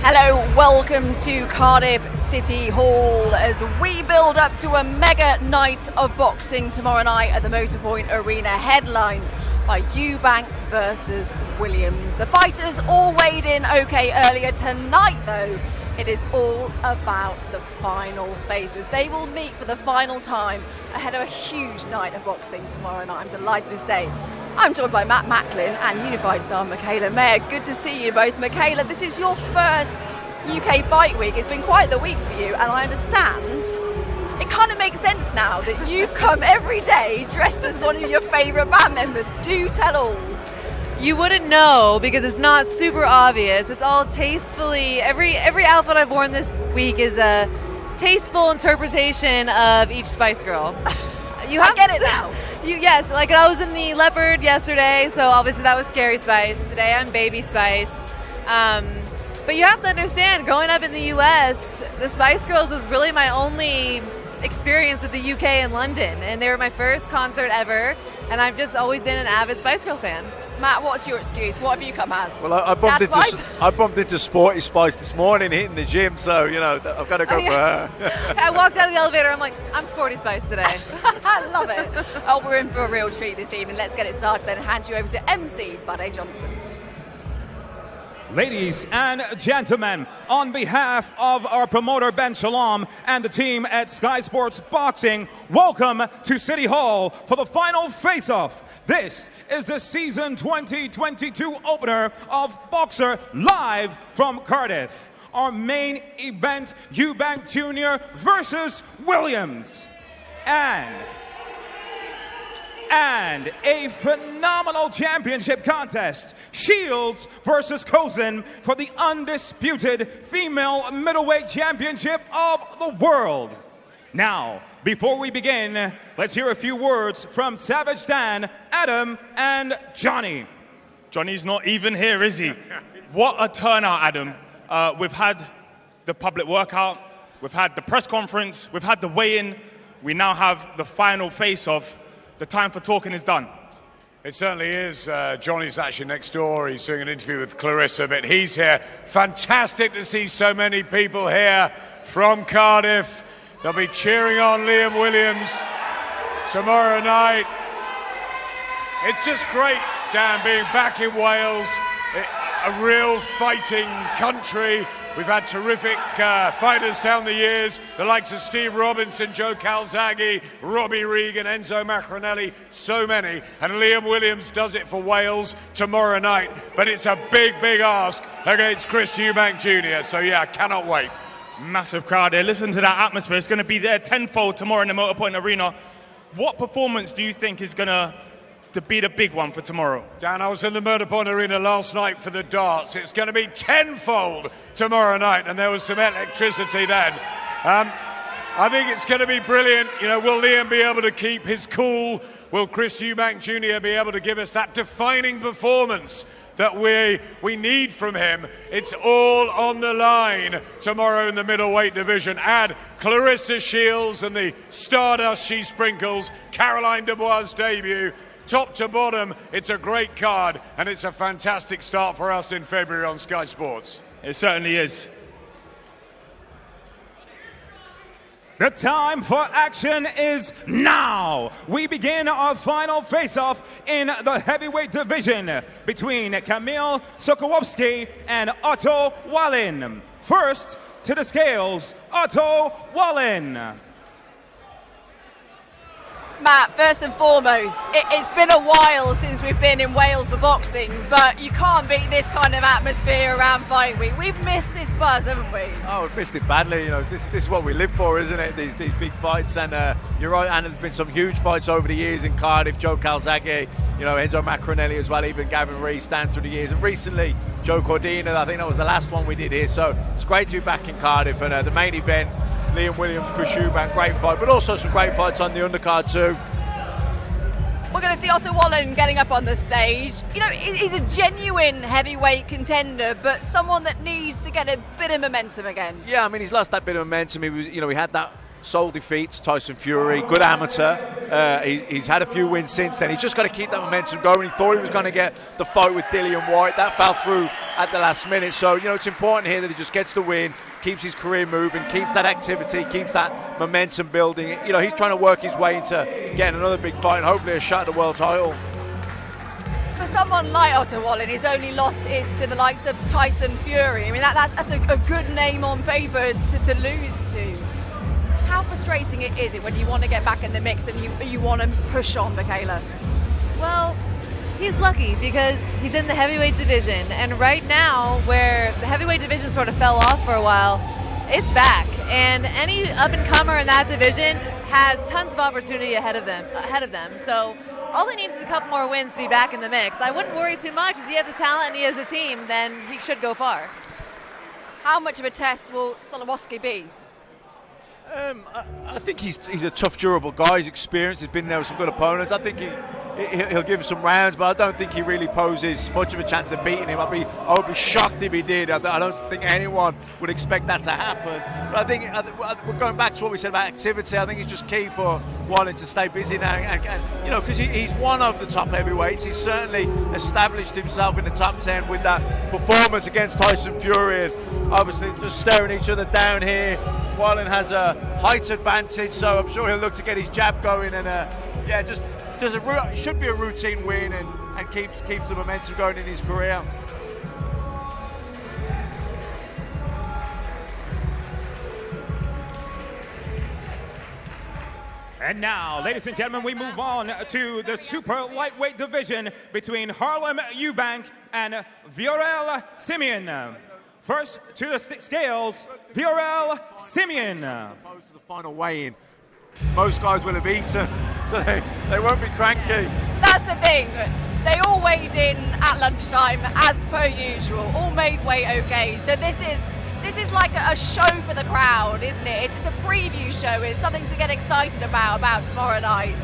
Hello, welcome to Cardiff City Hall as we build up to a mega night of boxing tomorrow night at the Motorpoint Arena, headlined by Eubank versus Williams. The fighters all weighed in okay earlier. Tonight, though, it is all about the final faces. They will meet for the final time ahead of a huge night of boxing tomorrow night. I'm delighted to say I'm joined by Matt Macklin and Unified star Michaela Mayer. Good to see you both. Michaela, this is your first UK Fight Week. It's been quite the week for you, and I understand it kind of makes sense now that you've come every day dressed as one of your favourite band members. Do tell all. You wouldn't know because it's not super obvious. It's all tastefully, every outfit I've worn this week is a tasteful interpretation of each Spice Girl. I get it now. Yes, like I was in the leopard yesterday, so obviously that was Scary Spice. Today I'm Baby Spice. But you have to understand, growing up in the US, the Spice Girls was really my only experience with the UK and London, and they were my first concert ever, and I've just always been an avid Spice Girl fan. Matt, what's your excuse? What have you come as? Well, I bumped into Sporty Spice this morning hitting the gym, so, you know, I've got to go for her. I walked out of the elevator, I'm like, I'm Sporty Spice today. I love it. Oh, we're in for a real treat this evening. Let's get it started then and hand you over to MC Buddy Johnson. Ladies and gentlemen, on behalf of our promoter Ben Shalom and the team at Sky Sports Boxing, welcome to City Hall for the final face-off. This is the season 2022 opener of Boxer live from Cardiff. Our main event, Eubank Jr. versus Williams. And a phenomenal championship contest. Shields versus Cozen for the undisputed female middleweight championship of the world. Now, before we begin, let's hear a few words from Savage Dan, Adam, and Johnny. Johnny's not even here, is he? What a turnout, Adam. We've had the public workout, we've had the press conference, we've had the weigh-in, we now have the final face-off. The time for talking is done. It certainly is. Johnny's actually next door. He's doing an interview with Clarissa, but he's here. Fantastic to see so many people here from Cardiff. They'll be cheering on Liam Williams tomorrow night. It's just great, Dan, being back in Wales, a real fighting country. We've had terrific fighters down the years, the likes of Steve Robinson, Joe Calzaghe, Robbie Regan, Enzo Macronelli, so many. And Liam Williams does it for Wales tomorrow night. But it's a big, big ask against Chris Eubank Jr. So, yeah, cannot wait. Massive crowd here. Listen to that atmosphere. It's going to be there tenfold tomorrow in the Motorpoint Arena. What performance do you think is going to be the big one for tomorrow? Dan, I was in the Motorpoint Arena last night for the darts. It's going to be tenfold tomorrow night, and there was some electricity then. I think it's going to be brilliant. You know, will Liam be able to keep his cool? Will Chris Eubank Jr. be able to give us that defining performance that we need from him? It's all on the line tomorrow in the middleweight division. Add Clarissa Shields and the stardust she sprinkles, Caroline Dubois' debut. Top to bottom, it's a great card, and it's a fantastic start for us in February on Sky Sports. It certainly is. The time for action is now. We begin our final face-off in the heavyweight division between Kamil Sokołowski and Otto Wallin. First to the scales, Otto Wallin. Matt, first and foremost, it's been a while since we've been in Wales for boxing, but you can't beat this kind of atmosphere around Fight Week. We've missed this buzz, haven't we? Oh, we've missed it badly. You know, this is what we live for, isn't it? These big fights, and you're right, and there's been some huge fights over the years in Cardiff. Joe Calzaghe, you know, Enzo Macronelli as well, even Gavin Rees down through the years, and recently Joe Cordina. I think that was the last one we did here, so it's great to be back in Cardiff. And the main event, Liam Williams, Chris Eubank, great fight, but also some great fights on the undercard too. We're going to see Otto Wallin getting up on the stage. You know, he's a genuine heavyweight contender, but someone that needs to get a bit of momentum again. Yeah, I mean, he's lost that bit of momentum. He had that sole defeat to Tyson Fury, good amateur. He's had a few wins since then. He's just got to keep that momentum going. He thought he was going to get the fight with Dillian White. That fell through at the last minute. So, it's important here that he just gets the win, keeps his career moving, keeps that activity, keeps that momentum building. He's trying to work his way into getting another big fight and hopefully a shot at the world title. For someone like Otto Wallin, his only loss is to the likes of Tyson Fury. I mean, that's a good name on paper to lose to. How frustrating is it when you want to get back in the mix and you want to push on, Michaela? Well, he's lucky because he's in the heavyweight division, and right now, where the heavyweight division sort of fell off for a while, it's back, and any up-and-comer in that division has tons of opportunity ahead of them. So all he needs is a couple more wins to be back in the mix. I wouldn't worry too much. If he has the talent and he has a team, then he should go far. How much of a test will Solowski be? I think he's a tough, durable guy. He's experienced. He's been there with some good opponents. I think he'll give him some rounds, but I don't think he really poses much of a chance of beating him. I would be shocked if he did. I don't think anyone would expect that to happen. But I think we're going back to what we said about activity. I think it's just key for Wallin to stay busy now, and because he's one of the top heavyweights. He's certainly established himself in the top 10 with that performance against Tyson Fury, and obviously just staring each other down here. Wallin has a height advantage, so I'm sure he'll look to get his jab going, and should be a routine win and keeps the momentum going in his career. And now, ladies and gentlemen, we move on to the super lightweight division between Harlem Eubank and Viorel Simeon. First to the scales, Viorel Simeon. Opposed to the final weigh-in, most guys will have eaten, so they won't be cranky. That's the thing. They all weighed in at lunchtime, as per usual. All made weight okay. So this is like a show for the crowd, isn't it? It's a preview show. It's something to get excited about tomorrow night.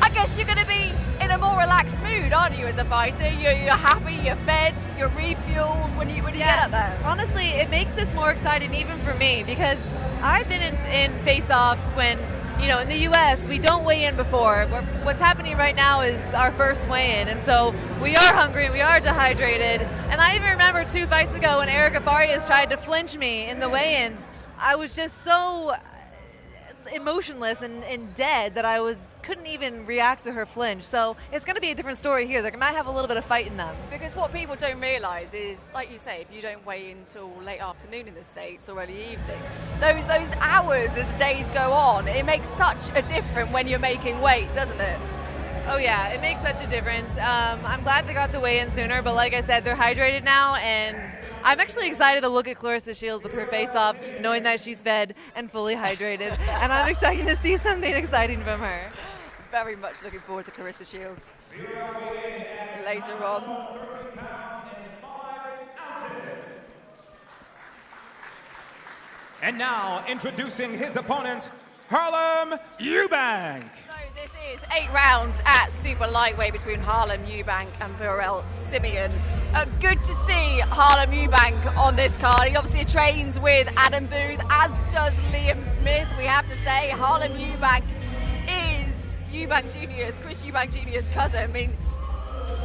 I guess you're going to be in a more relaxed mood, aren't you, as a fighter? You're happy, you're fed, you're refueled when you get up there. Honestly, it makes this more exciting even for me because I've been in face-offs when, in the U.S., we don't weigh in before. What's happening right now is our first weigh-in, and so we are hungry, we are dehydrated. And I even remember 2 fights ago when Erica Farias tried to flinch me in the weigh-ins. I was just so emotionless and dead that I couldn't even react to her flinch. So it's going to be a different story here. They might have a little bit of fight in them. Because what people don't realise is, like you say, if you don't weigh in until late afternoon in the States or early evening, those hours as days go on, it makes such a difference when you're making weight, doesn't it? Oh yeah, it makes such a difference. I'm glad they got to weigh in sooner, but like I said, they're hydrated now, and I'm actually excited to look at Clarissa Shields with her face off, knowing that she's fed and fully hydrated, and I'm excited to see something exciting from her. Very much looking forward to Clarissa Shields later on. And now, introducing his opponent, Harlem Eubank. So this is 8 rounds at super lightweight between Harlem Eubank and Viorel Simeon. Good to see Harlem Eubank on this card. He obviously trains with Adam Booth, as does Liam Smith. We have to say Harlem Eubank is Chris Eubank Jr.'s cousin. I mean,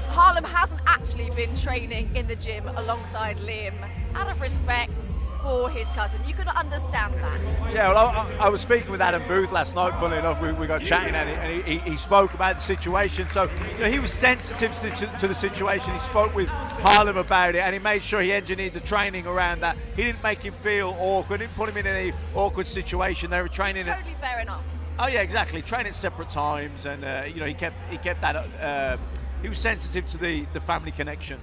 Harlem hasn't actually been training in the gym alongside Liam out of respect for his cousin. You could understand that. Yeah, well, I was speaking with Adam Booth last night, funnily enough. We got chatting and he spoke about the situation. So, he was sensitive to the situation. He spoke with Harlem about it, and he made sure he engineered the training around that. He didn't make him feel awkward, didn't put him in any awkward situation. They were training. Totally fair enough. Oh yeah, exactly. Training at separate times, and he kept that. He was sensitive to the family connection.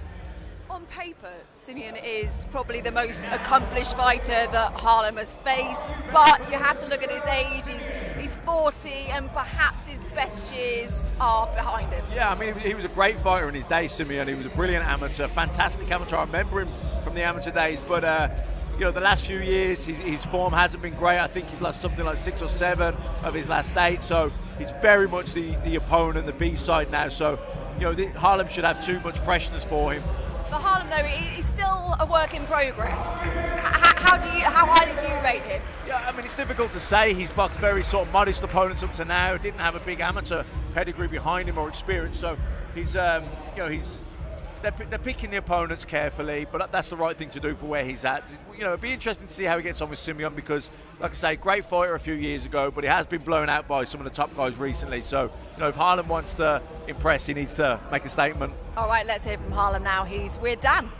On paper, Simeon is probably the most accomplished fighter that Harlem has faced, but you have to look at his age. He's 40, and perhaps his best years are behind him. Yeah, I mean, he was a great fighter in his day, Simeon. He was a brilliant amateur, fantastic amateur. I remember him from the amateur days, but the last few years, his form hasn't been great. I think he's lost something like 6 or 7 of his last 8, so he's very much the opponent, the B side now. So, Harlem should have too much freshness for him. For Harlem, though, he's still a work in progress. How highly do you rate him? Yeah, I mean, it's difficult to say. He's boxed very sort of modest opponents up to now. Didn't have a big amateur pedigree behind him or experience. So he's they're picking the opponents carefully, but that's the right thing to do for where he's at. You know, it'd be interesting to see how he gets on with Simeon because, like I say, great fighter a few years ago, but he has been blown out by some of the top guys recently. So, you know, if Harlem wants to impress, he needs to make a statement. All right, let's hear from Harlem now. He's with Dan.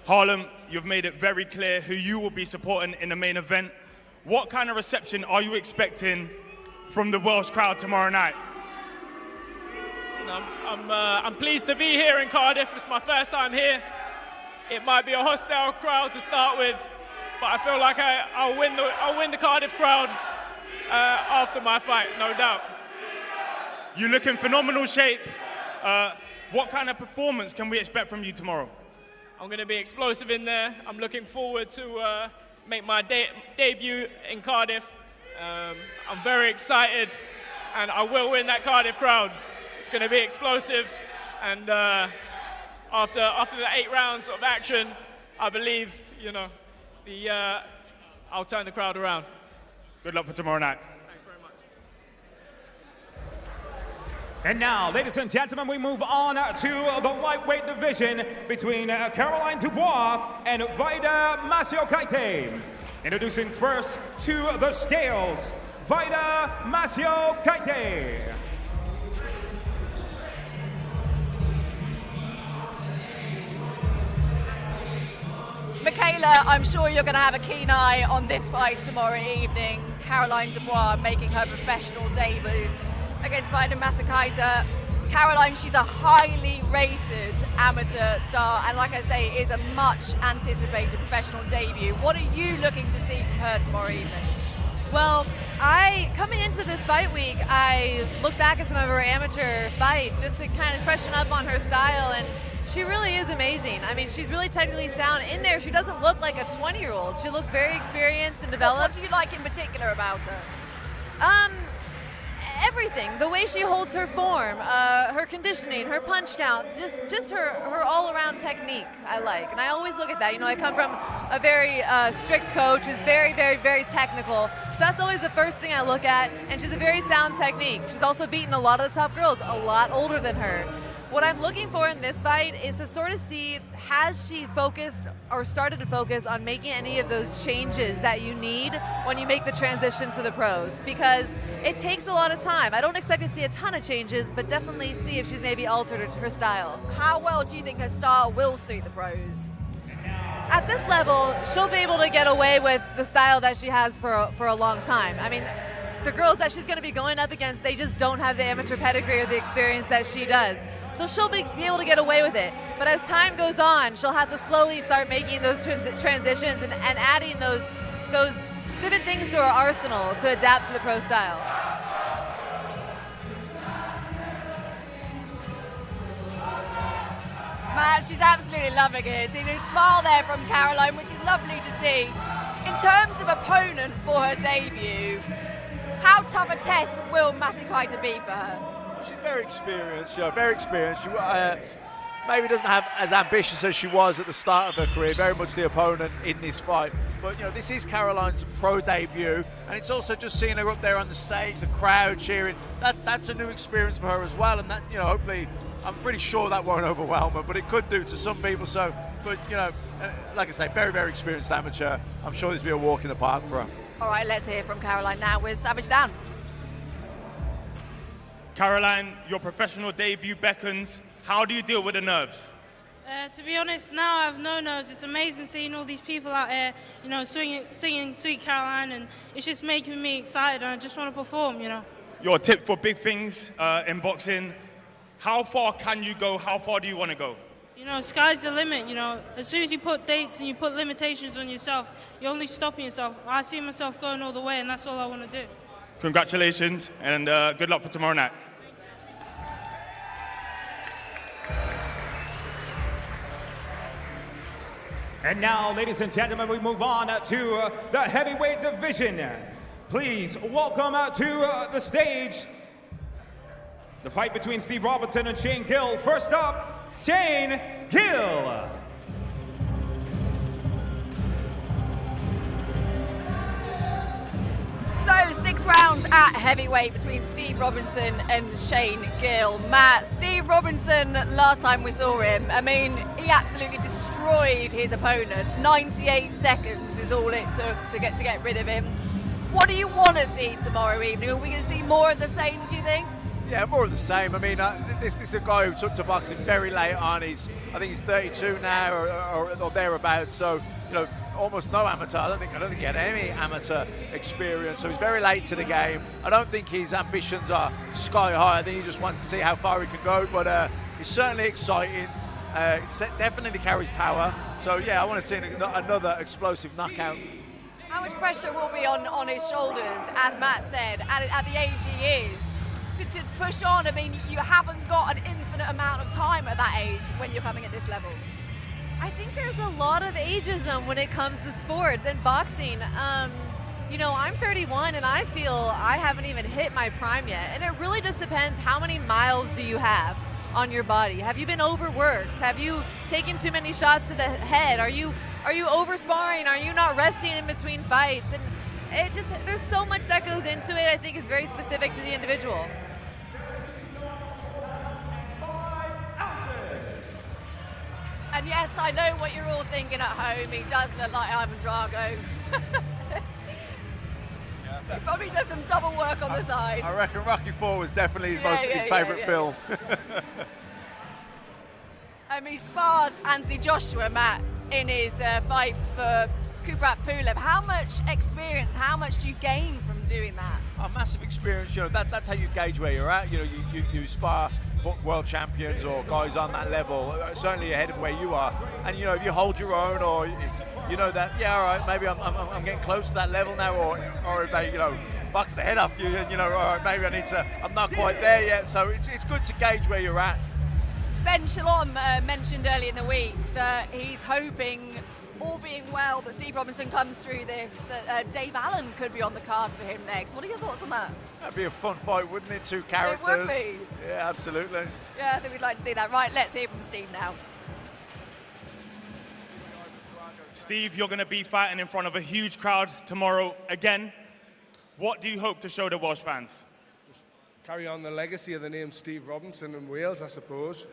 Harlem, you've made it very clear who you will be supporting in the main event. What kind of reception are you expecting from the Welsh crowd tomorrow night? I'm pleased to be here in Cardiff. It's my first time here. It might be a hostile crowd to start with, but I feel like I'll win the Cardiff crowd after my fight, no doubt. You look in phenomenal shape. What kind of performance can we expect from you tomorrow? I'm going to be explosive in there. I'm looking forward to make my debut in Cardiff. I'm very excited, and I will win that Cardiff crowd. It's going to be explosive, and after the 8 rounds of action, I believe, you know, I'll turn the crowd around. Good luck for tomorrow night. Thanks very much. And now, ladies and gentlemen, we move on to the lightweight division between Caroline Dubois and Vaida Masiokaite. Introducing first to the scales, Vaida Masiokaite. Michaela, I'm sure you're going to have a keen eye on this fight tomorrow evening. Caroline Dubois making her professional debut against Vaida Masiokaite. Caroline, she's a highly rated amateur star, and like I say, is a much anticipated professional debut. What are you looking to see from her tomorrow evening? Well, coming into this fight week, I looked back at some of her amateur fights just to kind of freshen up on her style, and she really is amazing. I mean, she's really technically sound. In there, she doesn't look like a 20-year-old. She looks very experienced and developed. What do you like in particular about her? Everything. The way she holds her form, her conditioning, her punch count, just her all-around technique I like. And I always look at that. You know, I come from a very strict coach who's very, very, very technical. So that's always the first thing I look at. And she's a very sound technique. She's also beaten a lot of the top girls, a lot older than her. What I'm looking for in this fight is to sort of see, has she focused or started to focus on making any of those changes that you need when you make the transition to the pros? Because it takes a lot of time. I don't expect to see a ton of changes, but definitely see if she's maybe altered her style. How well do you think her style will suit the pros? At this level, she'll be able to get away with the style that she has for a long time. I mean, the girls that she's going to be going up against, they just don't have the amateur pedigree or the experience that she does. So she'll be able to get away with it. But as time goes on, she'll have to slowly start making those transitions and adding those different things to her arsenal to adapt to the pro style. Matt, she's absolutely loving it. Seeing a smile there from Caroline, which is lovely to see. In terms of opponent for her debut, how tough a test will Masiokaite be for her? She's very experienced, very experienced. She maybe doesn't have as ambitious as she was at the start of her career, very much the opponent in this fight. But, you know, this is Caroline's pro debut, and it's also just seeing her up there on the stage, the crowd cheering. That's a new experience for her as well, and that, you know, hopefully, I'm pretty sure that won't overwhelm her, but it could do to some people. So, but, you know, like I say, very, very experienced amateur. I'm sure this will be a walk in the park for her. All right, let's hear from Caroline now with Savage Dan. Caroline, your professional debut beckons. How do you deal with the nerves? To be honest, now I have no nerves. It's amazing seeing all these people out there, you know, singing Sweet Caroline, and it's just making me excited, and I just want to perform, you know. Your tip for big things in boxing, how far can you go? How far do you want to go? You know, sky's the limit, you know. As soon as you put dates and you put limitations on yourself, you're only stopping yourself. I see myself going all the way, and that's all I want to do. Congratulations, and good luck for tomorrow night. And now, ladies and gentlemen, we move on to the heavyweight division. Please welcome to the stage the fight between Steve Robinson and Shane Gill. First up, Shane Gill. So 6 rounds at heavyweight between Steve Robinson and Shane Gill. Matt, Steve Robinson than last time we saw him. I mean, he absolutely destroyed his opponent. 98 seconds is all it took to get rid of him. What do you want to see tomorrow evening? Are we going to see more of the same, do you think? Yeah, more of the same. I mean, this is a guy who took to boxing very late on. I think he's 32 now or thereabouts. So, you know, almost no amateur. I don't think he had any amateur experience. So he's very late to the game. I don't think his ambitions are sky high. I think he just wants to see how far he can go. But he's certainly exciting. Definitely carries power. So yeah, I want to see another explosive knockout. How much pressure will be on his shoulders, as Matt said, at the age he is, to push on? I mean, you haven't got an infinite amount of time at that age when you're coming at this level. I think there's a lot of ageism when it comes to sports and boxing. You know, I'm 31 and I feel I haven't even hit my prime yet. And it really just depends, how many miles do you have on your body? Have you been overworked? Have you taken too many shots to the head? Are you over sparring? Are you not resting in between fights? And there's so much that goes into it. I think is very specific to the individual. And yes, I know what you're all thinking at home. He does look like Ivan Drago. He probably does some double work on the side. I reckon Rocky IV was definitely his favourite film. He sparred Anthony Joshua, Matt, in his fight for Kubrat Pulev. How much experience, how much do you gain from doing that? A massive experience. You know, that's how you gauge where you're at. You know, you spar world champions or guys on that level, certainly ahead of where you are. And you know, if you hold your own, or you know that, yeah, all right, maybe I'm getting close to that level now, or if they, you know, box the head off you, you know, all right, maybe I'm not quite there yet. So it's good to gauge where you're at. Ben Shalom mentioned earlier in the week that he's hoping, all being well, that Steve Robinson comes through this, that Dave Allen could be on the cards for him next. What are your thoughts on that? That'd be a fun fight, wouldn't it? Two characters. It would be. Yeah, absolutely. Yeah, I think we'd like to see that. Right, let's hear from Steve now. Steve, you're going to be fighting in front of a huge crowd tomorrow again. What do you hope to show the Welsh fans? Carry on the legacy of the name Steve Robinson in Wales, I suppose.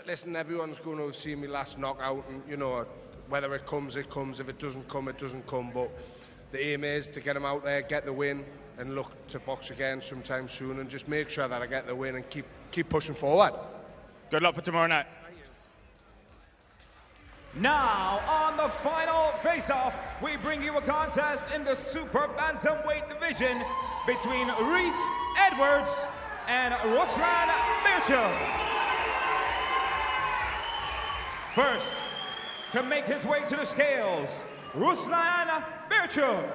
Listen, everyone's going to see me last knockout, and you know, whether it comes, it comes. If it doesn't come, it doesn't come. But the aim is to get him out there, get the win, and look to box again sometime soon, and just make sure that I get the win and keep pushing forward. Good luck for tomorrow night. Now, on the final face-off, we bring you a contest in the super bantamweight division between Reese Edwards and Ruslan Birchuk. First, to make his way to the scales, Ruslan Birchuk.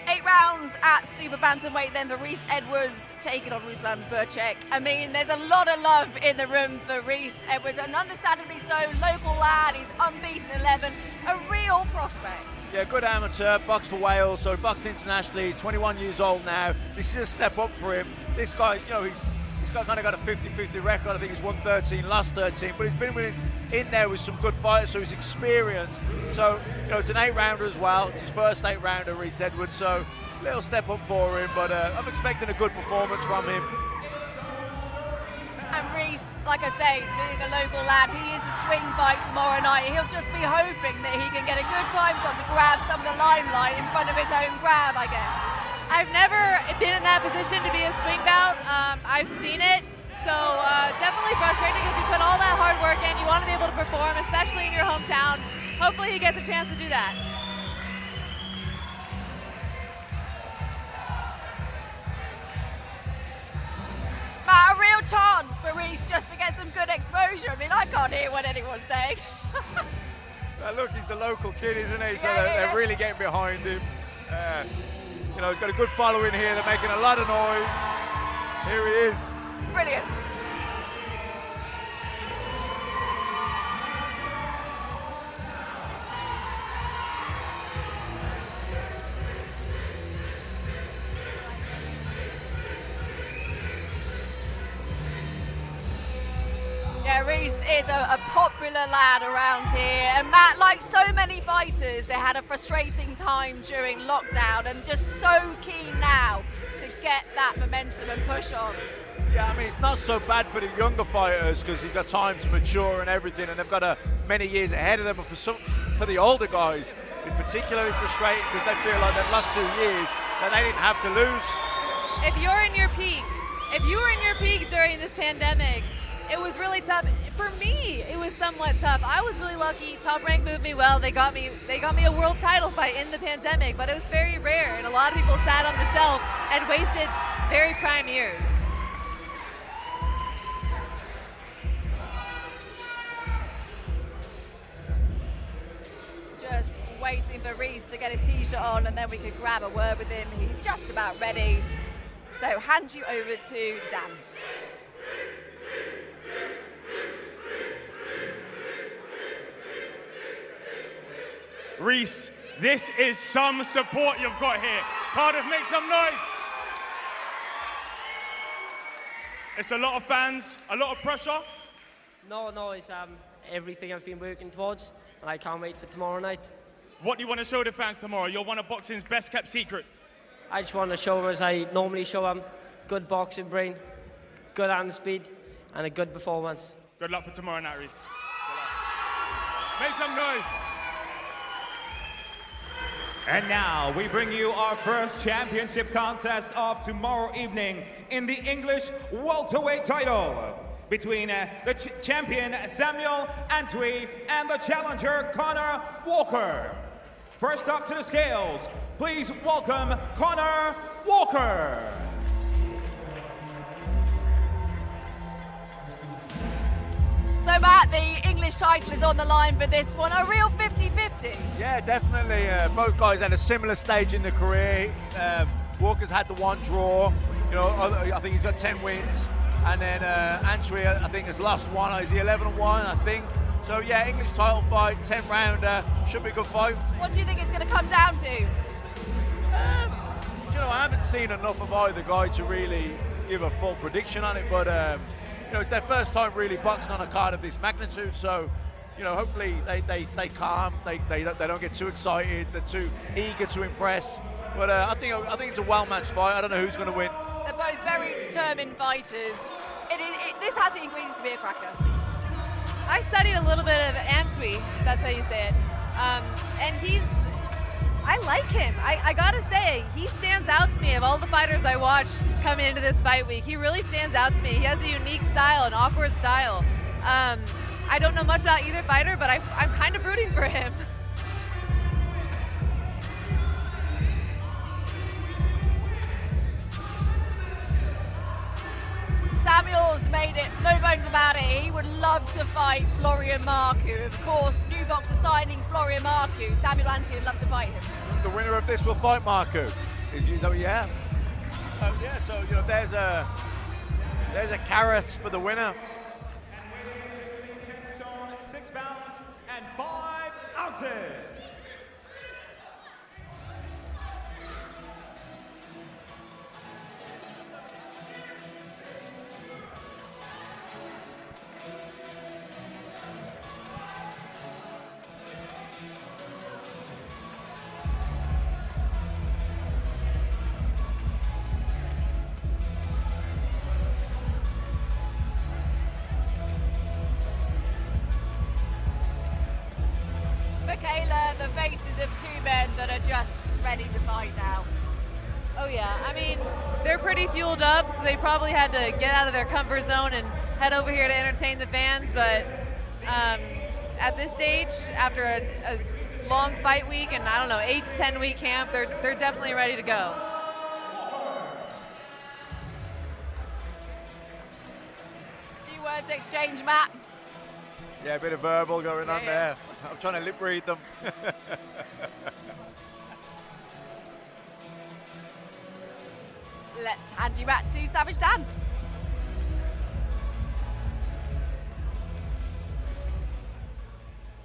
8 rounds at super bantamweight then for Reese Edwards taking on Ruslan Birchuk. I mean, there's a lot of love in the room for Reese Edwards, and understandably so. Local lad, he's unbeaten 11, a real prospect. Yeah, good amateur, boxed for Wales, so boxed internationally. He's 21 years old now. This is a step up for him. This guy, you know, he's kind of got a 50-50 record. I think he's won 13, lost 13, but he's been in there with some good fighters, so he's experienced. So, you know, it's an 8-rounder as well. It's his first 8-rounder, Reese Edwards, so a little step up for him, but I'm expecting a good performance from him. And Reese, like I say, being a local lad, he is a swing fight tomorrow night. He'll just be hoping that he can get a good time slot to grab some of the limelight in front of his own crowd, I guess. I've never been in that position to be a swing bout. I've seen it, so definitely frustrating because you put all that hard work in. You want to be able to perform, especially in your hometown. Hopefully he gets a chance to do that. Matt, a real chance for Reese just to get some good exposure. I mean, I can't hear what anyone's saying. Look, he's the local kid, isn't he? So they're really getting behind him. You know, he's got a good following here. They're making a lot of noise. Here he is. Brilliant. Yeah, Reese is a popular lad around here. And Matt, like so many fighters, they had a frustrating time during lockdown and just so keen now to get that momentum and push on. Yeah, I mean, it's not so bad for the younger fighters because he's got time to mature and everything, and they've got many years ahead of them. But for the older guys, it's particularly frustrating because they feel like they've lost 2 years that they didn't have to lose. If you were in your peak during this pandemic, it was really tough. For me, it was somewhat tough. I was really lucky. Top Rank moved me well. They got me a world title fight in the pandemic, but it was very rare, and a lot of people sat on the shelf and wasted very prime years. Just waiting for Reese to get his t-shirt on, and then we could grab a word with him. He's just about ready. So hand you over to Dan. Reese, this is some support you've got here. Cardiff, make some noise. It's a lot of fans, a lot of pressure. No, it's everything I've been working towards, and I can't wait for tomorrow night. What do you want to show the fans tomorrow? You're one of boxing's best kept secrets. I just want to show them, as I normally show them, good boxing brain, good hand speed, and a good performance. Good luck for tomorrow night, Reese. Make some noise. And now we bring you our first championship contest of tomorrow evening in the English welterweight title between the champion Samuel Antwi and the challenger Connor Walker. First up to the scales, please welcome Connor Walker. So Matt, the English title is on the line for this one. A real 50-50. Yeah, definitely. Both guys at a similar stage in their career. Walker's had the one draw. You know, I think he's got 10 wins. And then Antwi, I think, has lost one. He's the 11-1, I think. So yeah, English title fight, 10 rounder. Should be a good fight. What do you think it's going to come down to? You know, I haven't seen enough of either guy to really give a full prediction on it, but you know, it's their first time really boxing on a card of this magnitude, so you know, hopefully they stay calm, they don't get too excited, they're too eager to impress. But I think it's a well-matched fight. I don't know who's going to win. They're both very determined fighters. This has the ingredients to be a cracker. I studied a little bit of Antwi, that's how you say it, and I like him. I gotta say, he stands out to me. Of all the fighters I watched coming into this fight week, he really stands out to me. He has a unique style, an awkward style. I don't know much about either fighter, but I'm kind of rooting for him. Samuel's made it, no bones about it. He would love to fight Florian Marku. Of course, New Box are signing Florian Marku. Samuel Antwi would love to fight him. The winner of this will fight Marku. Yeah. Yeah, so you know, there's a carrot for the winner. 6 pounds and 5 ounces. The faces of two men that are just ready to fight now. Oh yeah, I mean, they're pretty fueled up, so they probably had to get out of their comfort zone and head over here to entertain the fans, but at this stage, after a long fight week and, I don't know, 8 to 10 week camp, they're definitely ready to go. Few words exchange, Matt. Yeah, a bit of verbal going on there. I'm trying to lip read them. Let's hand you back to Savage Dan.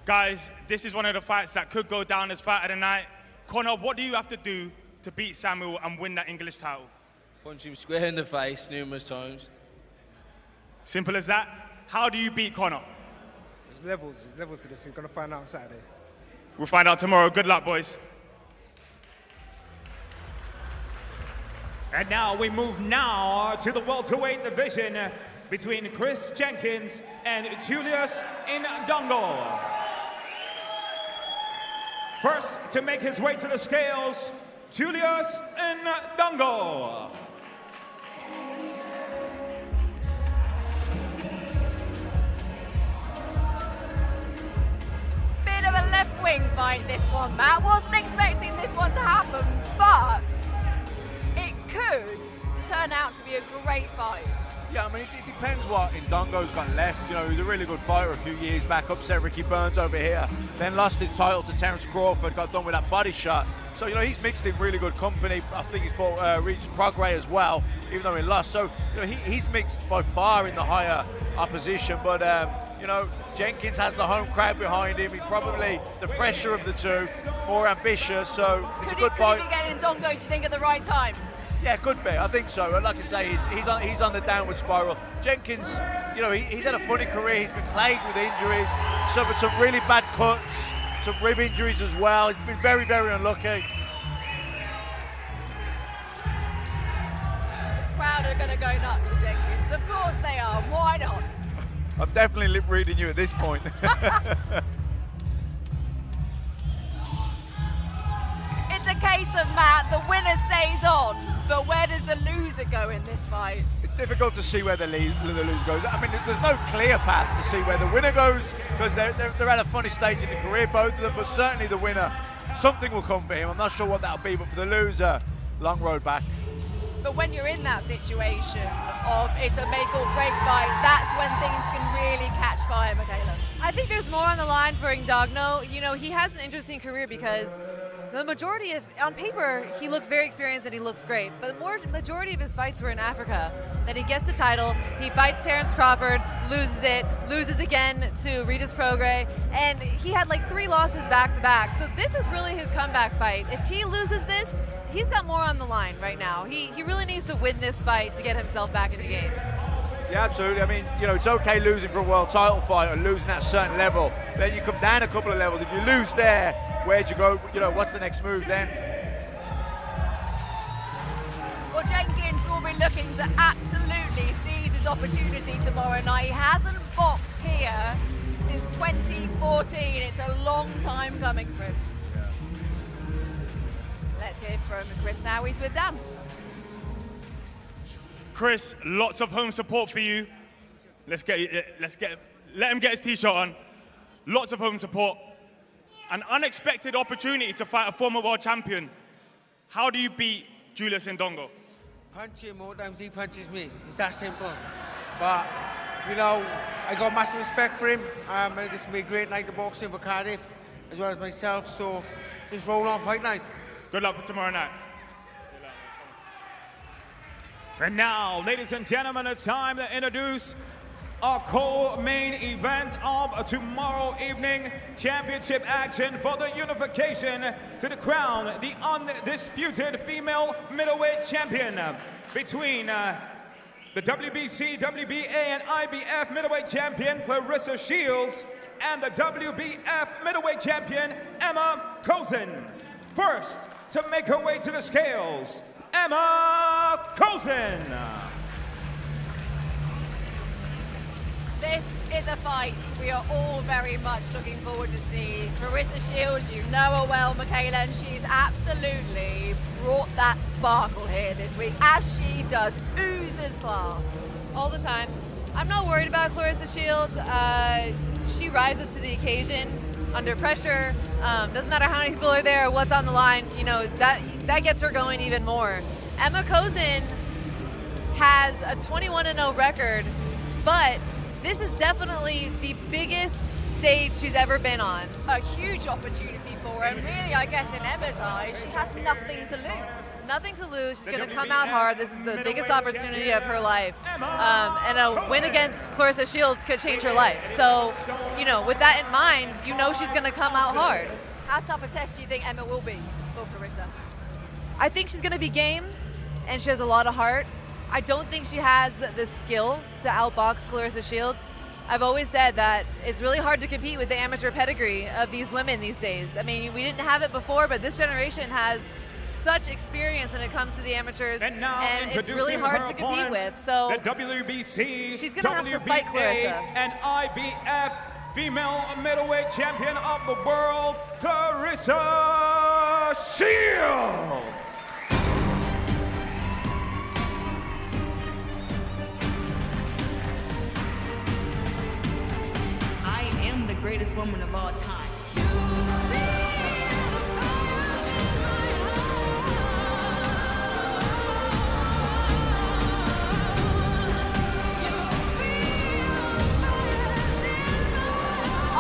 Guys, this is one of the fights that could go down as fight of the night. Connor, what do you have to do to beat Samuel and win that English title? Punch him square in the face numerous times. Simple as that. How do you beat Connor? There's levels to this. You're going to find out on Saturday. We'll find out tomorrow. Good luck, boys. And now we move now to the welterweight division between Chris Jenkins and Julius Indongo. First to make his way to the scales, Julius Indongo. Bit of a left wing fight this one, Matt. Wasn't expecting this one to happen, but it could turn out to be a great fight. Yeah, I mean, it depends what Indongo's got left. You know, he was a really good fighter a few years back, upset Ricky Burns over here, then lost his title to Terence Crawford, got done with that body shot. So, you know, he's mixed in really good company. I think he's fought Regis Prograis as well, even though he lost. So, you know, he's mixed by far in the higher opposition. But, you know, Jenkins has the home crowd behind him. He probably, the pressure of the two, more ambitious. So, it's a good fight. Could he get Indongo, do you think, at the right time? Yeah, could be. I think so. Like I say, he's on the downward spiral. Jenkins, you know, he's had a funny career. He's been plagued with injuries, suffered some really bad cuts, some rib injuries as well. He's been very, very unlucky. This crowd are going to go nuts for Jenkins. Of course they are. Why not? I'm definitely lip reading you at this point. It's a case of, Matt, the winner stays on, but where does the loser go in this fight? It's difficult to see where the loser goes. I mean, there's no clear path to see where the winner goes, because they're at a funny stage in the career, both of them, but certainly the winner, something will come for him. I'm not sure what that'll be, but for the loser, long road back. But when you're in that situation of it's a make or break fight, that's when things can really catch fire, Michaela. I think there's more on the line for Indongo. You know, he has an interesting career because the majority of, on paper, he looks very experienced and he looks great. But the majority of his fights were in Africa. Then he gets the title, he fights Terence Crawford, loses it, loses again to Regis Prograis, and he had like 3 losses back to back. So this is really his comeback fight. If he loses this, he's got more on the line right now. He really needs to win this fight to get himself back in the game. Yeah, absolutely. I mean, you know, it's okay losing for a world title fight or losing at a certain level. Then you come down a couple of levels. If you lose there, where'd you go? You know, what's the next move then? Well, Jenkins will be looking to absolutely seize his opportunity tomorrow night. He hasn't boxed here since 2014. It's a long time coming for him. Let's hear from Chris now. He's with Dan. Chris, lots of home support for you. Let him get his t-shirt on. Lots of home support. An unexpected opportunity to fight a former world champion. How do you beat Julius Indongo? Punch him more times he punches me. It's that simple. But, you know, I got massive respect for him. This will be a great night of boxing for Cardiff, as well as myself. So, just roll on fight night. Good luck for tomorrow night. And now, ladies and gentlemen, it's time to introduce our co-main event of tomorrow evening. Championship action for the unification to the crown, the undisputed female middleweight champion between the WBC, WBA, and IBF middleweight champion Clarissa Shields and the WBF middleweight champion Emma Kozin. First, to make her way to the scales, Emma Kozin. This is a fight we are all very much looking forward to see. Clarissa Shields, you know her well, Michaela, and she's absolutely brought that sparkle here this week, as she does. Oozes class. All the time. I'm not worried about Clarissa Shields. She rises to the occasion under pressure. Doesn't matter how many people are there or what's on the line, you know, that gets her going even more. Emma Kozin has a 21-0 record, but this is definitely the biggest stage she's ever been on. A huge opportunity for her, and really, I guess in Emma's eyes, she has nothing to lose. Nothing to lose. She's going to come out hard. This is the biggest opportunity of her life. And a win against Clarissa Shields could change her life. So, you know, with that in mind, you know she's going to come out hard. How tough a test do you think Emma will be for Clarissa? I think she's going to be game, and she has a lot of heart. I don't think she has the skill to outbox Clarissa Shields. I've always said that it's really hard to compete with the amateur pedigree of these women these days. I mean, we didn't have it before, but this generation has such experience when it comes to the amateurs, and now it's really hard to compete with. So the WBC, she's going to have to fight Clarissa. And IBF female middleweight champion of the world, Clarissa Shields. I am the greatest woman of all time.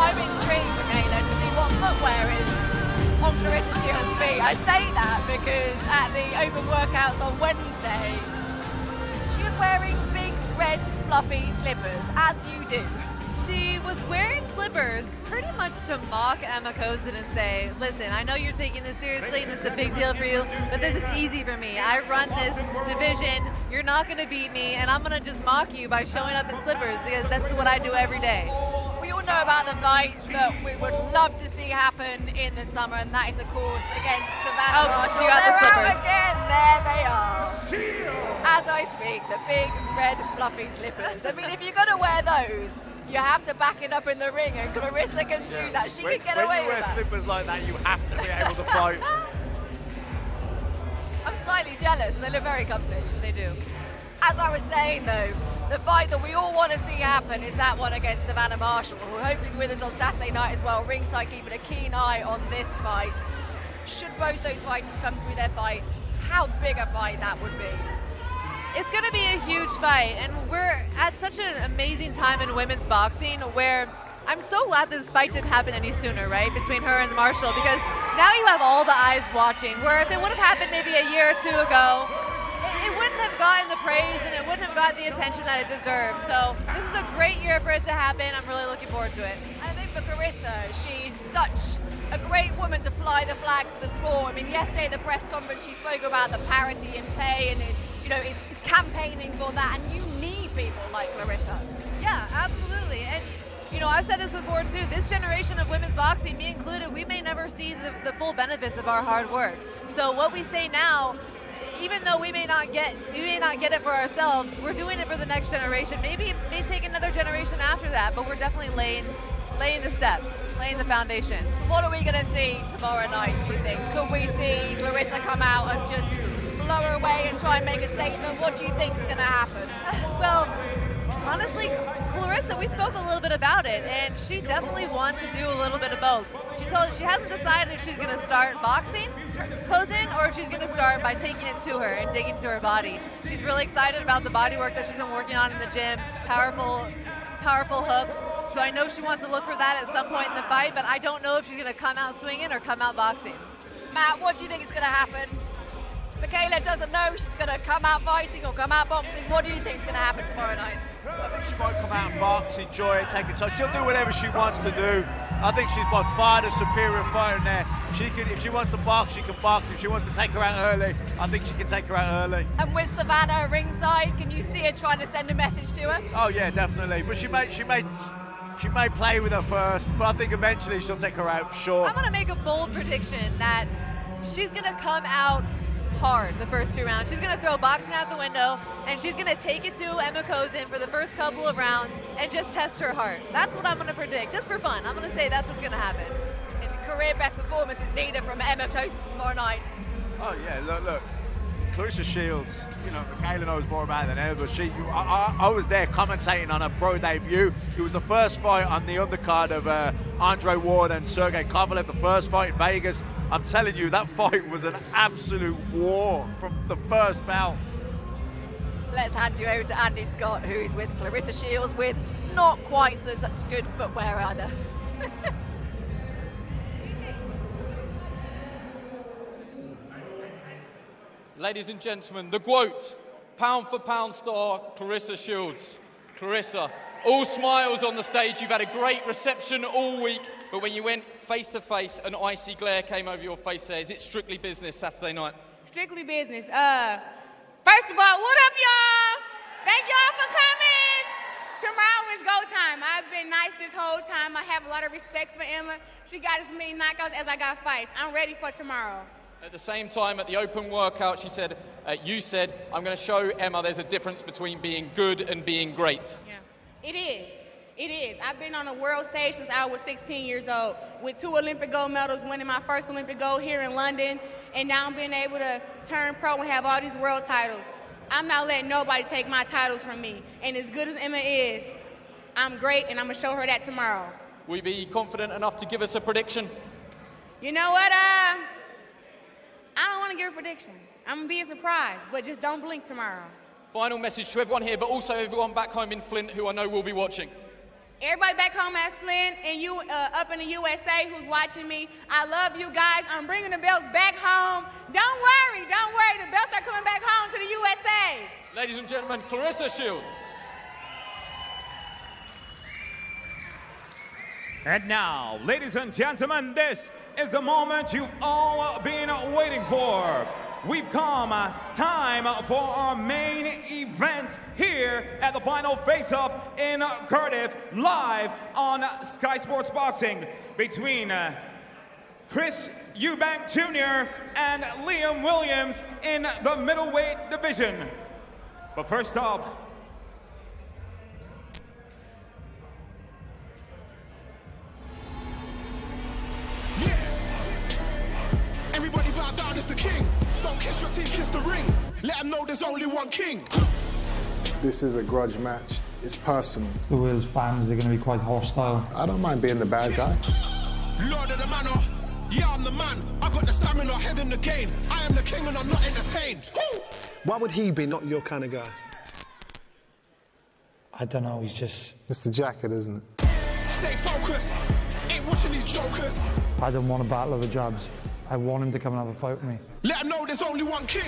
I'm intrigued, Michaela, to see what footwear is on Clarissa Shields' feet. I say that because at the open workouts on Wednesday, she was wearing big red fluffy slippers, as you do. She was wearing slippers pretty much to mock Emma Kozin and say, listen, I know you're taking this seriously and it's a big deal for you, but this is easy for me. I run this division, you're not going to beat me, and I'm going to just mock you by showing up in slippers because that's what I do every day. We all know about the fight that we would love to see happen in the summer, and that is, of course, against Savannah. Oh, she got the slippers. Again. There they are. As I speak, the big red fluffy slippers. I mean, if you're going to wear those, you have to back it up in the ring, and Clarissa can do that. She can get away with that. When you wear slippers like that, you have to be able to fight. I'm slightly jealous. They look very comfy. They do. As I was saying, though, the fight that we all want to see happen is that one against Savannah Marshall, who will hopefully be with us on Saturday night as well. Ringside keeping a keen eye on this fight. Should both those fighters come through their fights, how big a fight that would be. It's going to be a huge fight, and we're at such an amazing time in women's boxing where I'm so glad this fight didn't happen any sooner, right, between her and Marshall, because now you have all the eyes watching, where if it would have happened maybe a year or two ago, it wouldn't have gotten the praise and it wouldn't have gotten the attention that it deserved. So this is a great year for it to happen. I'm really looking forward to it. I think for Clarissa, she's such a great woman to fly the flag for the sport. I mean, yesterday at the press conference, she spoke about the parity in pay and it's campaigning for that. And you need people like Clarissa. Yeah, absolutely. And I've said this before too. This generation of women's boxing, me included, we may never see the full benefits of our hard work. So what we say now, even though we may not get it for ourselves, we're doing it for the next generation. Maybe it may take another generation after that, but we're definitely laying the steps, laying the foundations. What are we going to see tomorrow night, do you think? Could we see Clarissa come out and just blow her away and try and make a statement? What do you think is going to happen? Well, honestly, Clarissa, we spoke a little bit about it, and she definitely wants to do a little bit of both. She hasn't decided if she's going to start boxing Kozin or if she's going to start by taking it to her and digging to her body. She's really excited about the body work that she's been working on in the gym, powerful hooks. So I know she wants to look for that at some point in the fight, but I don't know if she's going to come out swinging or come out boxing. Matt, what do you think is going to happen? Michaela doesn't know she's going to come out fighting or come out boxing. What do you think is going to happen tomorrow night? I think she might come out and box, enjoy it, take it time. She'll do whatever she wants to do. I think she's by far the superior fighter in there. If she wants to box, she can box. If she wants to take her out early, I think she can take her out early. And with Savannah ringside, can you see her trying to send a message to her? Oh yeah, definitely. But she may play with her first, but I think eventually she'll take her out, sure. I'm going to make a bold prediction that she's going to come out hard the first 2 rounds. She's going to throw boxing out the window, and she's going to take it to Emma Kozin for the first couple of rounds and just test her heart. That's what I'm going to predict, just for fun. I'm going to say that's what's going to happen. And career best performance is needed from Emma Kozin tomorrow night. Oh yeah, look. Clarissa Shields, Michaela knows more about it than ever. I was there commentating on her pro debut. It was the first fight on the undercard of Andre Ward and Sergey Kovalev, the first fight in Vegas. I'm telling you, that fight was an absolute war from the first bell. Let's hand you over to Andy Scott, who is with Clarissa Shields with not quite such good footwear either. Ladies and gentlemen, the GWOAT, pound-for-pound star, Clarissa Shields. Clarissa, all smiles on the stage. You've had a great reception all week, but when you went face-to-face, an icy glare came over your face there. Is it strictly business Saturday night? Strictly business. First of all, what up, y'all? Thank y'all for coming. Tomorrow is go time. I've been nice this whole time. I have a lot of respect for Emma. She got as many knockouts as I got fights. I'm ready for tomorrow. At the same time, at the open workout, she said, you said, I'm going to show Emma there's a difference between being good and being great. Yeah, it is. It is. I've been on a world stage since I was 16 years old with 2 Olympic gold medals, winning my first Olympic gold here in London, and now I'm being able to turn pro and have all these world titles. I'm not letting nobody take my titles from me. And as good as Emma is, I'm great, and I'm going to show her that tomorrow. Will you be confident enough to give us a prediction? You know what? I don't want to give a prediction. I'm going to be a surprise, but just don't blink tomorrow. Final message to everyone here, but also everyone back home in Flint who I know will be watching. Everybody back home at Flint and you up in the USA who's watching me, I love you guys. I'm bringing the belts back home. Don't worry. The belts are coming back home to the USA. Ladies and gentlemen, Claressa Shields. And now, ladies and gentlemen, this is the moment you've all been waiting for. We've come time for our main event here at the final face-off in Cardiff, live on Sky Sports Boxing between Chris Eubank Jr. and Liam Williams in the middleweight division. But first up, everybody bow down, it's the king. Don't kiss your teeth, kiss the ring. Let them know there's only one king. This is a grudge match. It's personal. The Wales fans are going to be quite hostile. I don't mind being the bad guy. Lord of the manor, yeah, I'm the man. I got the stamina, head in the game. I am the king and I'm not entertained. Why would he be not your kind of guy? I don't know, he's just... It's the jacket, isn't it? Stay focused. Ain't watching these jokers. I don't want a battle of the jabs. I want him to come and have a fight with me. Let them know there's only one king.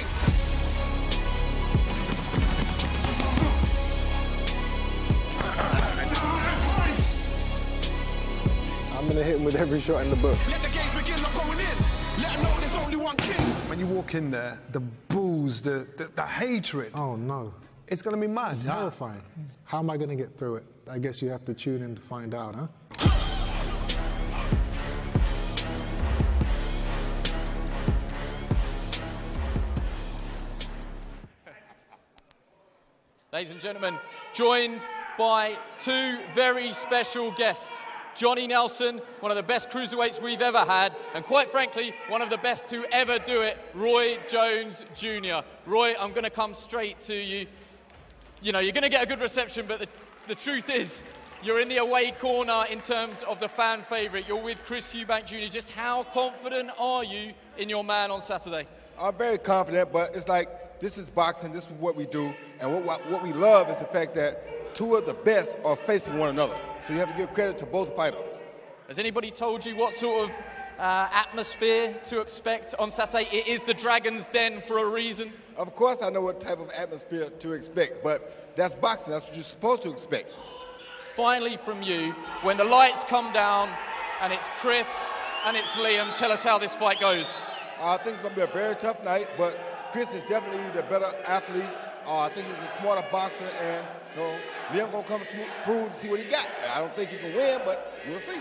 I'm going to hit him with every shot in the book. Let the games begin, I'm going in. Let them know there's only one king. When you walk in there, the boos, the hatred. Oh, no. It's going to be mad. It's terrifying. How am I going to get through it? I guess you have to tune in to find out, huh? Ladies and gentlemen, joined by 2 very special guests. Johnny Nelson, one of the best cruiserweights we've ever had, and quite frankly, one of the best to ever do it, Roy Jones Jr. Roy, I'm going to come straight to you. You know, you're going to get a good reception, but the truth is, you're in the away corner in terms of the fan favourite. You're with Chris Eubank Jr. Just how confident are you in your man on Saturday? I'm very confident, but it's like, this is boxing, this is what we do, and what we love is the fact that 2 of the best are facing one another. So you have to give credit to both fighters. Has anybody told you what sort of atmosphere to expect on Saturday? It is the Dragon's Den for a reason. Of course I know what type of atmosphere to expect, but that's boxing, that's what you're supposed to expect. Finally from you, when the lights come down and it's Chris and it's Liam, tell us how this fight goes. I think it's going to be a very tough night, but Chris is definitely the better athlete. I think he's a smarter boxer, and Liam going to come prove and see what he got. I don't think he can win, but we'll see.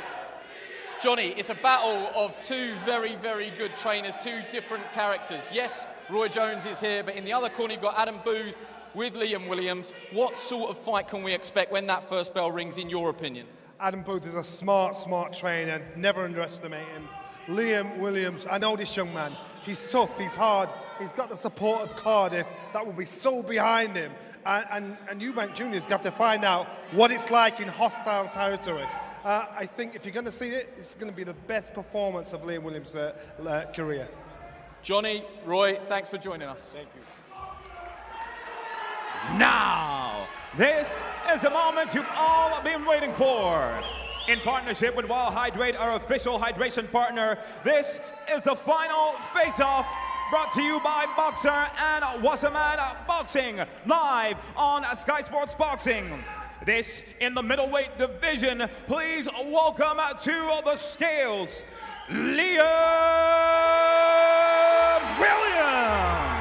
Johnny, it's a battle of 2 very, very good trainers, 2 different characters. Yes, Roy Jones is here, but in the other corner you've got Adam Booth with Liam Williams. What sort of fight can we expect when that first bell rings, in your opinion? Adam Booth is a smart trainer. Never underestimate him. Liam Williams, I know this young man. He's tough, he's hard. He's got the support of Cardiff that will be so behind him. And Eubank Jr. is going to have to find out what it's like in hostile territory. I think if you're going to see it, it's going to be the best performance of Liam Williams' career. Johnny, Roy, thanks for joining us. Thank you. Now, this is the moment you've all been waiting for. In partnership with Wild Hydrate, our official hydration partner, this is the final face-off, brought to you by Boxer and Wasserman Boxing, live on Sky Sports Boxing. This in the middleweight division. Please welcome to the scales, Liam Williams.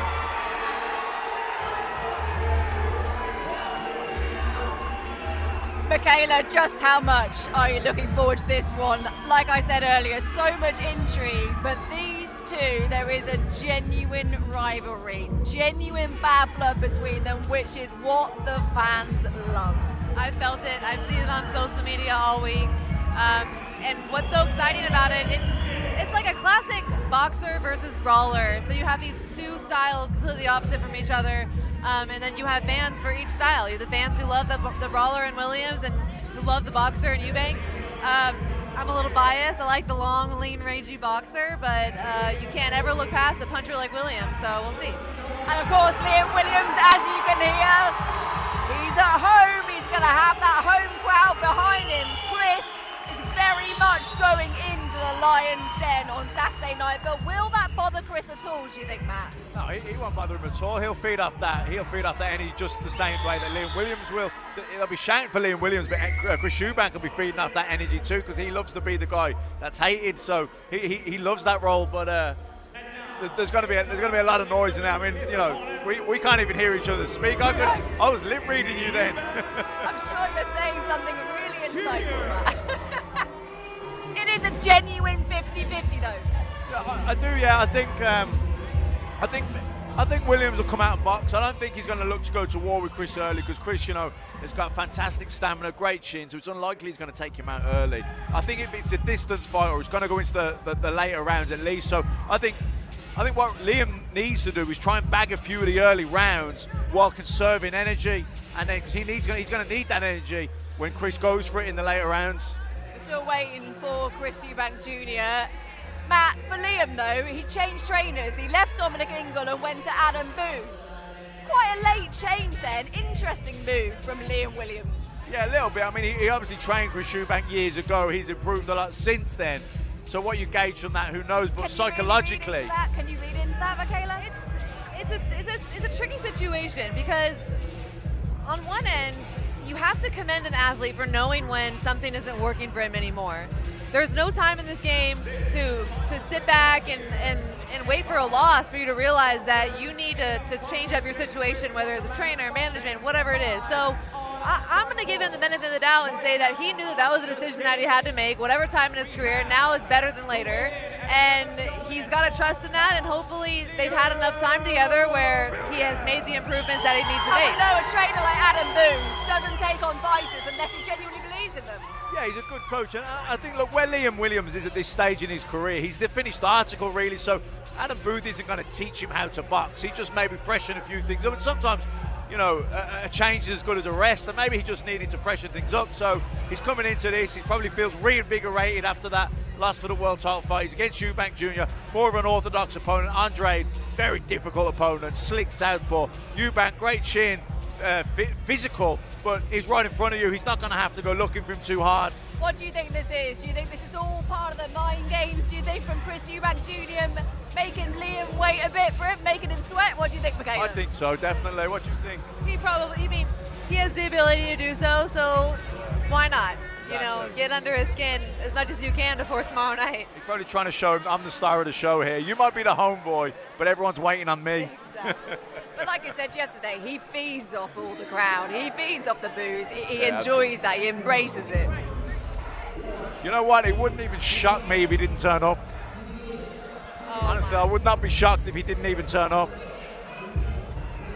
Michaela, just how much are you looking forward to this one? Like I said earlier, so much intrigue, but these two, there is a genuine rivalry, genuine bad blood between them, which is what the fans love. I felt it. I've seen it on social media all week. And what's so exciting about it, it's like a classic boxer versus brawler. So you have these two styles completely opposite from each other. And then you have fans for each style. You have the fans who love the brawler and Williams and who love the boxer and Eubank. I'm a little biased. I like the long, lean, rangy boxer, but you can't ever look past a puncher like Williams, so we'll see. And of course, Liam Williams, as you can hear, he's at home. He's going to have that home crowd behind him. Chris is very much going into the Lion's Den on Saturday night, but will that bother Chris at all, do you think, Matt? No, he won't bother him at all. He'll feed off that. He'll feed off that energy just the same way that Liam Williams will. They'll be shouting for Liam Williams, but Chris Eubank will be feeding off that energy too, because he loves to be the guy that's hated. So he loves that role. But there's going to be a lot of noise in that. I mean, we can't even hear each other speak. I was lip reading you then. I'm sure you're saying something really insightful, Matt. It is a genuine 50-50 though. Yeah, I do. Yeah, I think Williams will come out and box. I don't think he's going to look to go to war with Chris early, because Chris, has got fantastic stamina, great chin, so it's unlikely he's going to take him out early. I think if it's a distance fight, or he's going to go into the later rounds at least. So I think what Liam needs to do is try and bag a few of the early rounds while conserving energy, and then because he's going to need that energy when Chris goes for it in the later rounds. Still waiting for Chris Eubank Jr. Matt, for Liam though, he changed trainers. He left Dominic Ingle and went to Adam Booth. Quite a late change then. Interesting move from Liam Williams. Yeah, a little bit. I mean, he obviously trained Chris Eubank years ago. He's improved a lot since then. So what you gauge from that, who knows? But psychologically, can you read into that, Michaela? It's a tricky situation, because on one end, you have to commend an athlete for knowing when something isn't working for him anymore. There's no time in this game to sit back and wait for a loss for you to realize that you need to change up your situation, whether it's a trainer, management, whatever it is. So I'm going to give him the benefit of the doubt and say that he knew that was a decision that he had to make, whatever time in his career. Now is better than later. And he's got to trust in that, and hopefully they've had enough time together where he has made the improvements that he needs to make. I know a trainer like Adam Booth doesn't take on fighters unless he genuinely believes in them. Yeah, he's a good coach, and I think, look, where Liam Williams is at this stage in his career, he's the finished article, really, so Adam Booth isn't going to teach him how to box. He just maybe freshen a few things up, and sometimes, a change is as good as a rest, and maybe he just needed to freshen things up. So he's coming into this, he probably feels reinvigorated after that loss for the world title fight. He's against Eubank Jr., more of an orthodox opponent. Andre, very difficult opponent, slick southpaw. Eubank, great chin, physical, but he's right in front of you. He's not going to have to go looking for him too hard. What do you think this is? Do you think this is all part of the mind games? Do you think from Chris Eubank Jr. making Liam wait a bit for him, making him sweat? What do you think, Michaela? I think so, definitely. What do you think? He has the ability to do so why not? Get under his skin as much as you can before tomorrow night. He's probably trying to show him I'm the star of the show here. You might be the homeboy, but everyone's waiting on me. Exactly. But like I said yesterday, he feeds off all the crowd. He feeds off the booze. He enjoys that. He embraces it. You know what? It wouldn't even shock me if he didn't turn up. Honestly, I would not be shocked if he didn't even turn up.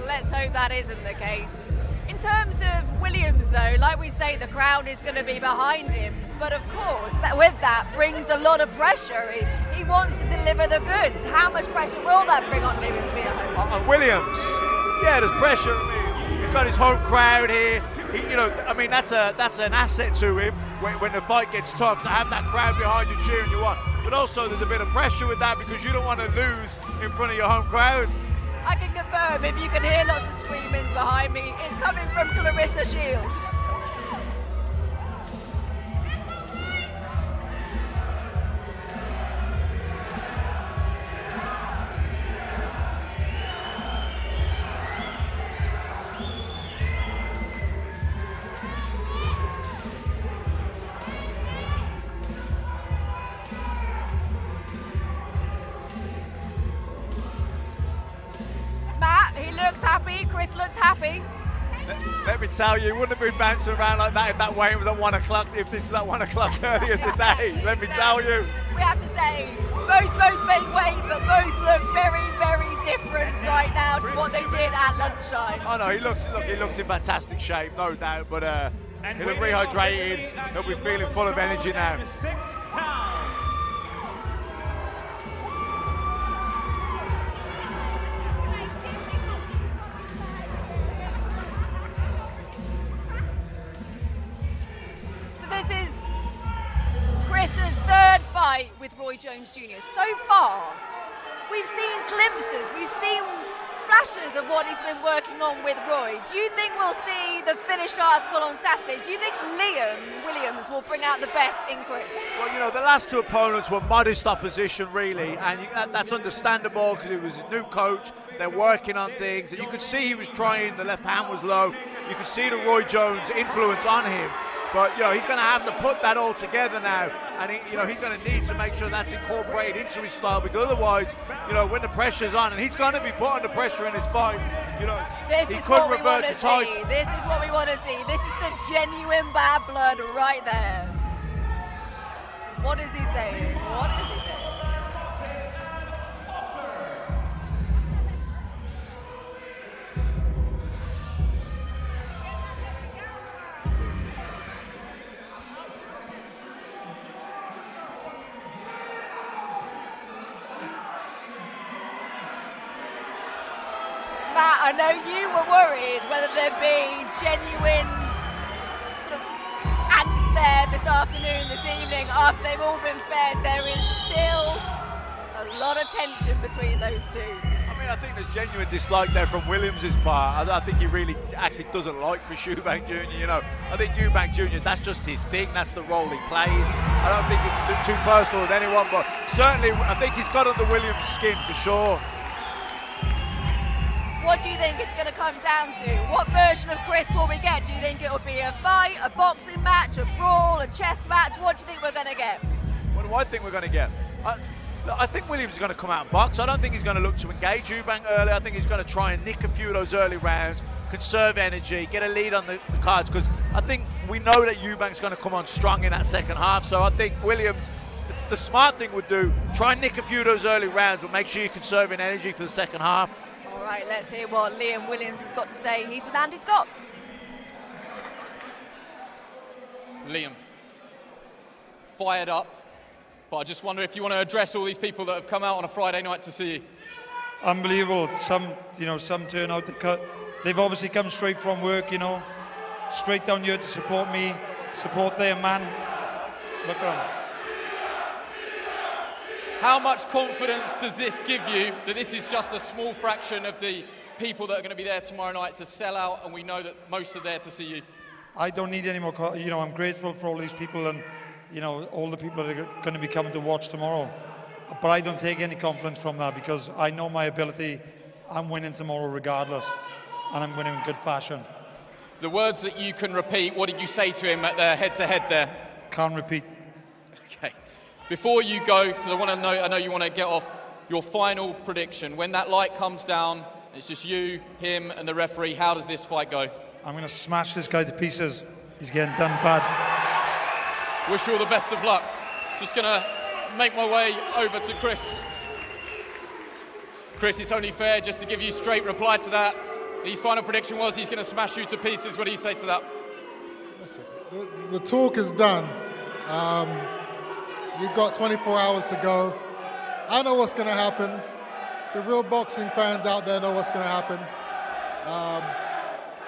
Let's hope that isn't the case. In terms of Williams, though, like we say, the crowd is going to be behind him. But of course, with that brings a lot of pressure. He wants to deliver the goods. How much pressure will that bring on Williams? On Williams? Yeah, there's pressure. He's got his home crowd here. That's an asset to him when the fight gets tough, to have that crowd behind you cheering you on. But also there's a bit of pressure with that, because you don't want to lose in front of your home crowd. I can confirm, if you can hear lots of screamings behind me, it's coming from Clarissa Shields. Matt, he looks happy. Chris looks happy. Let me tell you, it wouldn't have been bouncing around like that if that weigh-in was at 1 o'clock, if this was at 1 o'clock earlier today. Let me tell you. We have to say, both made weight, but both look very, very different right now to what they did at lunchtime. Oh no, he looks in fantastic shape, no doubt, but he'll be rehydrated, he'll be feeling full of energy now. 6 pounds. This is Chris's third fight with Roy Jones Jr. So far, we've seen glimpses, we've seen flashes of what he's been working on with Roy. Do you think we'll see the finished article on Saturday? Do you think Liam Williams will bring out the best in Chris? Well, you know, the last two opponents were modest opposition, really, and that's understandable because he was a new coach. They're working on things, and you could see he was trying. The left hand was low. You could see the Roy Jones influence on him. But, you know, he's going to have to put that all together now. And, he's going to need to make sure that's incorporated into his style. Because otherwise, you know, when the pressure's on, and he's going to be put under pressure in his fight, you know, he could revert to type. This is what we want to see. This is the genuine bad blood right there. What is he saying? What is he saying? Matt, I know you were worried whether there'd be genuine sort of angst there this afternoon, this evening, after they've all been fed. There is still a lot of tension between those two. I mean, I think there's genuine dislike there from Williams' part. I think he really actually doesn't like Chris Eubank Jr., you know. I think Eubank Jr., that's just his thing, that's the role he plays. I don't think it's too personal with anyone, but certainly I think he's got under Williams' skin for sure. What do you think it's going to come down to? What version of Chris will we get? Do you think it'll be a fight, a boxing match, a brawl, a chess match? What do you think we're going to get? What do I think we're going to get? I think Williams is going to come out and box. I don't think he's going to look to engage Eubank early. I think he's going to try and nick a few of those early rounds, conserve energy, get a lead on the cards, because I think we know that Eubank's going to come on strong in that second half. So I think Williams, the smart thing would do, try and nick a few of those early rounds, but make sure you're conserving energy for the second half. All right, let's hear what Liam Williams has got to say. He's with Andy Scott. Liam, fired up, but I just wonder if you want to address all these people that have come out on a Friday night to see you. Unbelievable. Some turn out to cut. They've obviously come straight from work, straight down here to support me, support their man. Look at them. How much confidence does this give you that this is just a small fraction of the people that are going to be there tomorrow night to sell out, and we know that most are there to see you? I don't need any more. I'm grateful for all these people and, all the people that are going to be coming to watch tomorrow. But I don't take any confidence from that because I know my ability. I'm winning tomorrow regardless, and I'm winning in good fashion. The words that you can repeat, what did you say to him at the head-to-head there? Can't repeat. Okay. Before you go, because I know you want to get off, your final prediction. When that light comes down, it's just you, him, and the referee. How does this fight go? I'm going to smash this guy to pieces. He's getting done bad. Wish you all the best of luck. Just going to make my way over to Chris. Chris, it's only fair just to give you a straight reply to that. His final prediction was he's going to smash you to pieces. What do you say to that? Listen, the talk is done. We've got 24 hours to go. I know what's going to happen. The real boxing fans out there know what's going to happen.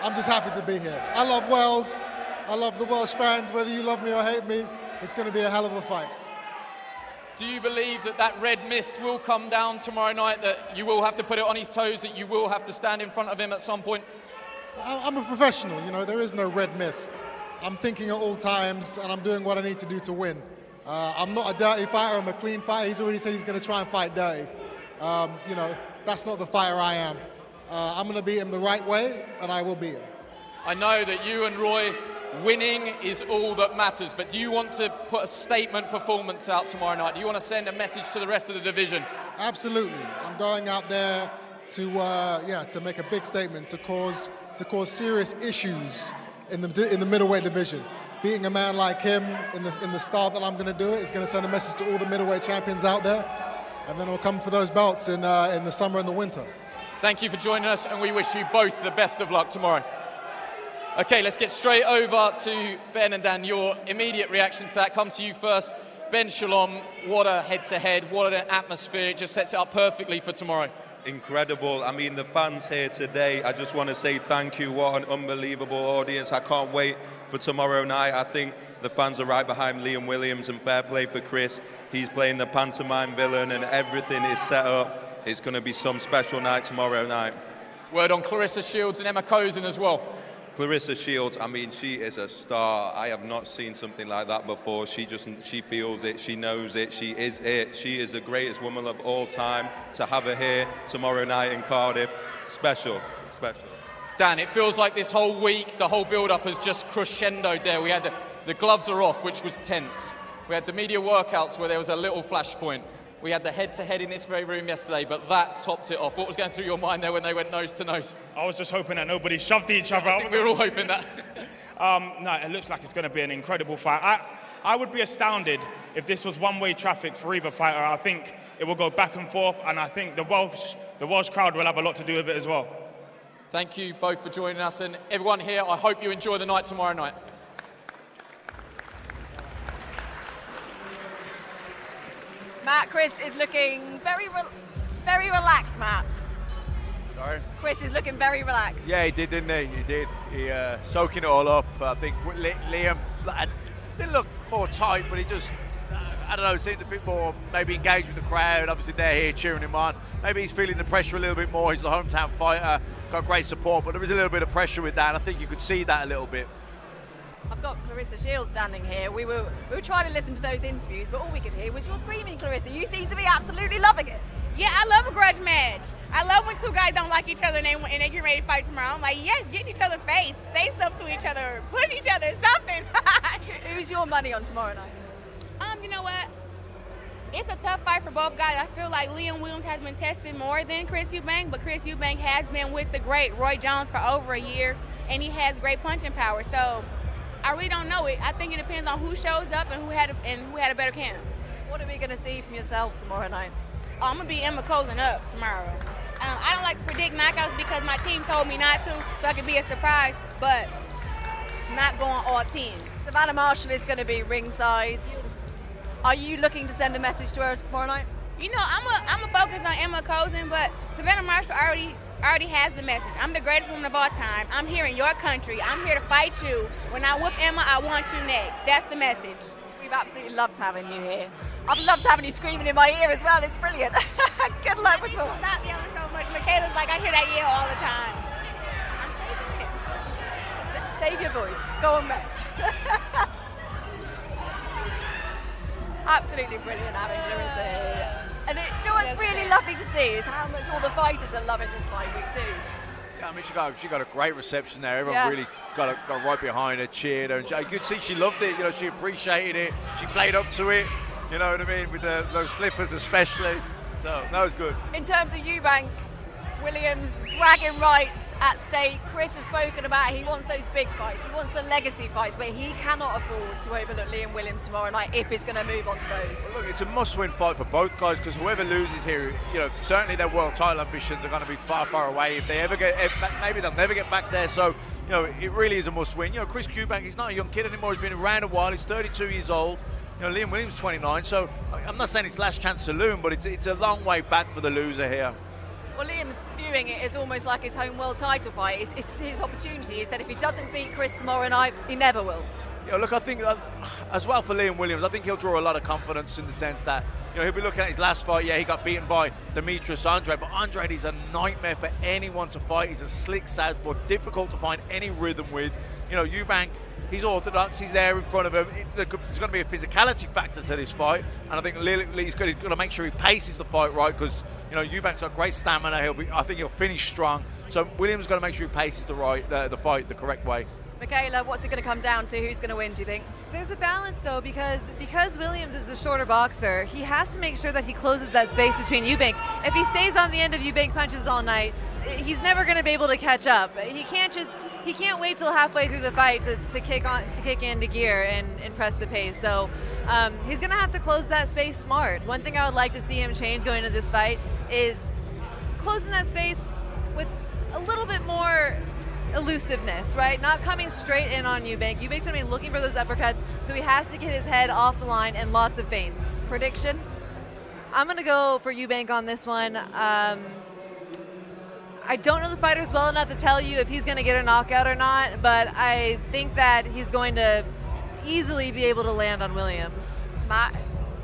I'm just happy to be here. I love Wales. I love the Welsh fans. Whether you love me or hate me, it's going to be a hell of a fight. Do you believe that red mist will come down tomorrow night, that you will have to put it on his toes, that you will have to stand in front of him at some point? I'm a professional, there is no red mist. I'm thinking at all times, and I'm doing what I need to do to win. I'm not a dirty fighter, I'm a clean fighter. He's already said he's going to try and fight dirty. That's not the fighter I am. I'm going to beat him the right way, and I will beat him. I know that you and Roy, winning is all that matters, but do you want to put a statement performance out tomorrow night? Do you want to send a message to the rest of the division? Absolutely. I'm going out there to make a big statement, to cause serious issues in the middleweight division. Beating a man like him in the style that I'm going to do it is going to send a message to all the middleweight champions out there, and then we'll come for those belts in the summer and the winter. Thank you for joining us, and we wish you both the best of luck tomorrow. Okay, let's get straight over to Ben and Dan. Your immediate reaction to that. Come to you first. Ben Shalom, what a head-to-head, what an atmosphere. It just sets it up perfectly for tomorrow. Incredible. I mean, the fans here today, I just want to say thank you. What an unbelievable audience. I can't wait for tomorrow night. I think the fans are right behind Liam Williams, and fair play for Chris. He's playing the pantomime villain and everything is set up. It's going to be some special night tomorrow night. Word on Clarissa Shields and Emma Cozen as well. Clarissa Shields, I mean, she is a star. I have not seen something like that before. She feels it, she knows it, she is it. She is the greatest woman of all time. To have her here tomorrow night in Cardiff, special. Dan, it feels like this whole week, the whole build-up has just crescendoed there. We had the gloves are off, which was tense. We had the media workouts where there was a little flashpoint. We had the head-to-head in this very room yesterday, but that topped it off. What was going through your mind there when they went nose-to-nose? I was just hoping that nobody shoved each other I out. think we were all hoping that. No, it looks like it's going to be an incredible fight. I would be astounded if this was one-way traffic for either fighter. I think it will go back and forth, and I think the Welsh crowd will have a lot to do with it as well. Thank you both for joining us, and everyone here, I hope you enjoy the night tomorrow night. Matt, Chris is looking very relaxed, Matt. Sorry? Chris is looking very relaxed. Yeah, he did, didn't he? He did. He soaking it all up. I think Liam didn't look more tight, but he just, I don't know, seemed a bit more maybe engaged with the crowd. Obviously, they're here cheering him on. Maybe he's feeling the pressure a little bit more. He's the hometown fighter, got great support, but there is a little bit of pressure with that. And I think you could see that a little bit. I've got Clarissa Shields standing here. We were trying to listen to those interviews, but all we could hear was your screaming, Clarissa. You seem to be absolutely loving it. Yeah, I love a grudge match. I love when two guys don't like each other and they get ready to fight tomorrow. I'm like, yes, get in each other's face, say stuff to each other, put each other in something. Who's your money on tomorrow night? You know what? It's a tough fight for both guys. I feel like Liam Williams has been tested more than Chris Eubank, but Chris Eubank has been with the great Roy Jones for over a year, and he has great punching power. So I really don't know it. I think it depends on who shows up and who had a better camp. What are we going to see from yourself tomorrow night? Oh, I'm going to be Emma Cozen up tomorrow. I don't like to predict knockouts because my team told me not to, so it could be a surprise, but not going all 10. Savannah Marshall is going to be ringside. Are you looking to send a message to her tomorrow night? You know, I'm a focus on Emma Cozen, but Savannah Marshall already has the message. I'm the greatest woman of all time. I'm here in your country. I'm here to fight you. When I whoop Emma, I want you next. That's the message. We've absolutely loved having you here. I've loved having you screaming in my ear as well. It's brilliant. Good luck with more. Stop yelling so much. Michaela's like, I hear that yell all the time. Save your voice. Go and rest. Absolutely brilliant having Clarissa here. And you know what's really lovely to see is how much all the fighters are loving this fight week too. Yeah, I mean, she got a great reception there. Everyone really got right behind her, cheered her. And you could see she loved it. You know, she appreciated it. She played up to it. You know what I mean? With those slippers especially. So that was good. In terms of Eubank, Williams, bragging rights at stake. Chris has spoken about he wants those big fights. He wants the legacy fights, but he cannot afford to overlook Liam Williams tomorrow night if he's going to move on to those. Well, look, it's a must-win fight for both guys because whoever loses here, you know, certainly their world title ambitions are going to be far, far away. If they ever maybe they'll never get back there. So, you know, it really is a must-win. You know, Chris Eubank, he's not a young kid anymore. He's been around a while. He's 32 years old. You know, Liam Williams 29. So I'm not saying it's last chance saloon, but it's a long way back for the loser here. Well, Liam's viewing it as almost like his home world title fight. It's his opportunity. He said if he doesn't beat Chris tomorrow night, he never will. Yeah, look, I think as well for Liam Williams, I think he'll draw a lot of confidence in the sense that, you know, he'll be looking at his last fight. Yeah, he got beaten by Demetrius Andrade, but Andrade is a nightmare for anyone to fight. He's a slick southpaw, difficult to find any rhythm with. You know, Eubank, he's orthodox, he's there in front of him. There's going to be a physicality factor to this fight, and I think Lee's got to make sure he paces the fight right because, you know, Eubank's got great stamina. I think he'll finish strong. So Williams got to make sure he paces the fight the correct way. Michaela, what's it going to come down to? Who's going to win, do you think? There's a balance, though, because Williams is the shorter boxer, he has to make sure that he closes that space between Eubank. If he stays on the end of Eubank punches all night, he's never going to be able to catch up. He can't wait till halfway through the fight to kick into gear and press the pace. So he's going to have to close that space smart. One thing I would like to see him change going into this fight is closing that space with a little bit more elusiveness, right? Not coming straight in on Eubank. Eubank's going to be looking for those uppercuts, so he has to get his head off the line and lots of feints. Prediction? I'm going to go for Eubank on this one. I don't know the fighters well enough to tell you if he's going to get a knockout or not, but I think that he's going to easily be able to land on Williams. Matt?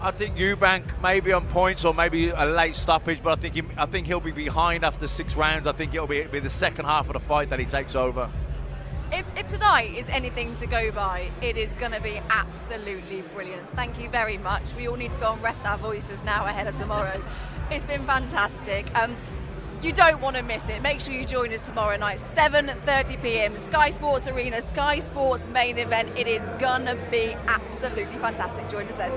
I think Eubank may be on points or maybe a late stoppage, but I think he'll be behind after 6 rounds. I think it'll be the second half of the fight that he takes over. If tonight is anything to go by, it is going to be absolutely brilliant. Thank you very much. We all need to go and rest our voices now ahead of tomorrow. It's been fantastic. You don't want to miss it. Make sure you join us tomorrow night, 7:30 p.m. Sky Sports Arena, Sky Sports main event. It is going to be absolutely fantastic. Join us then.